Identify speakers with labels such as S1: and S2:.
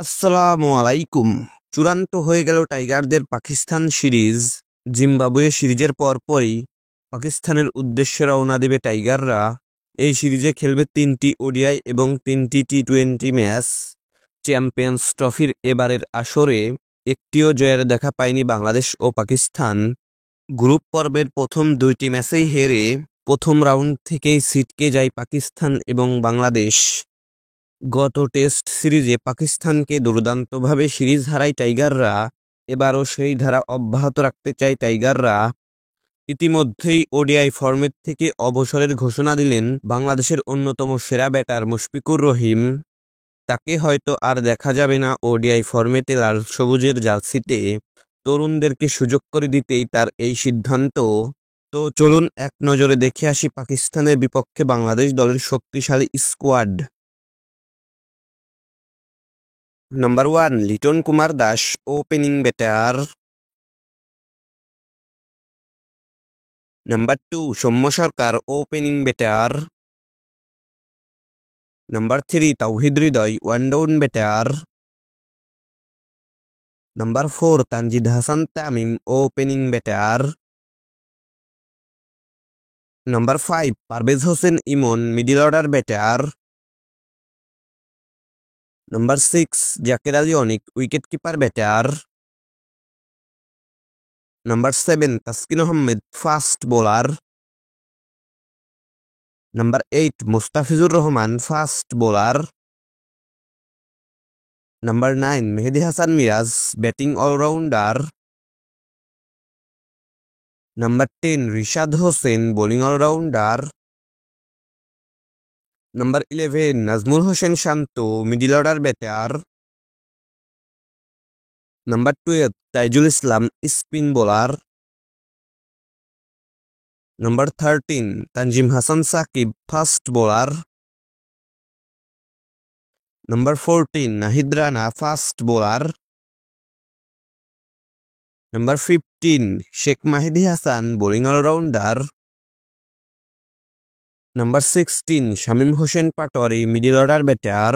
S1: আসসালামু আলাইকুম। চূড়ান্ত হয়ে গেল টাইগারদের পাকিস্তান সিরিজ। জিম্বাবুয়ে সিরিজের পরপরই পাকিস্তানের উদ্দেশ্যে রওনা দেবে টাইগাররা। এই সিরিজে খেলবে 3টি ওডিআই এবং 3টি টি-20 ম্যাচ। চ্যাম্পিয়ন্স ট্রফির এবারের আসরে একটিও জয়ের দেখা পায়নি বাংলাদেশ ও পাকিস্তান। গ্রুপ পর্বের প্রথম 2টি ম্যাচেই হেরে প্রথম রাউন্ড থেকেই ছিটকে যায় পাকিস্তান এবং বাংলাদেশ। গত টেস্ট সিরিজে পাকিস্তানকে দুর্দান্তভাবে সিরিজ হারায় টাইগাররা। এবারও সেই ধারা অব্যাহত রাখতে চায় টাইগাররা। ইতিমধ্যেই ওডিআই ফরম্যাট থেকে অবসরের ঘোষণা দিলেন বাংলাদেশের অন্যতম সেরা ব্যাটার মুশফিকুর রহিম। তাকে হয়তো আর দেখা যাবে না ওডিআই ফরম্যাটে লাল সবুজের জার্সিতে। তরুণদেরকে সুযোগ করে দিতেই তার এই সিদ্ধান্ত। তো চলুন এক নজরে দেখে আসি পাকিস্তানের বিপক্ষে বাংলাদেশ দলের শক্তিশালী squad. Number 1 Liton Kumar Das, opening batter. Number 2 Soumya Sarkar, opening batter. Number 3 Towhid Hridoy, one down batter. Number 4 Tanzid Hasan Tamim, opening batter. Number 5 Parvez Hossain Emon, middle order batter. Number 6 Jaker Ali Anik, wicket keeper batter. Number 7 Taskin Ahmed, fast bowler. Number 8 Mustafizur Rahman, fast bowler. Number 9 Mehidy Hasan Miraz, batting allrounder. Number 10 Rishad Hossain, bowling allrounder. Number 11 Nazmul Hossain Shanto, middle order batter. Number 12 Taijul Islam, spin bowler. Number 13 Tanzim Hasan Sakib, fast bowler. Number 14 Nahid Rana, fast bowler. Number 15 Sheikh Mahedi Hasan, bowling allrounder. Number 16 Shamim Hossain Patwari, middle order batter.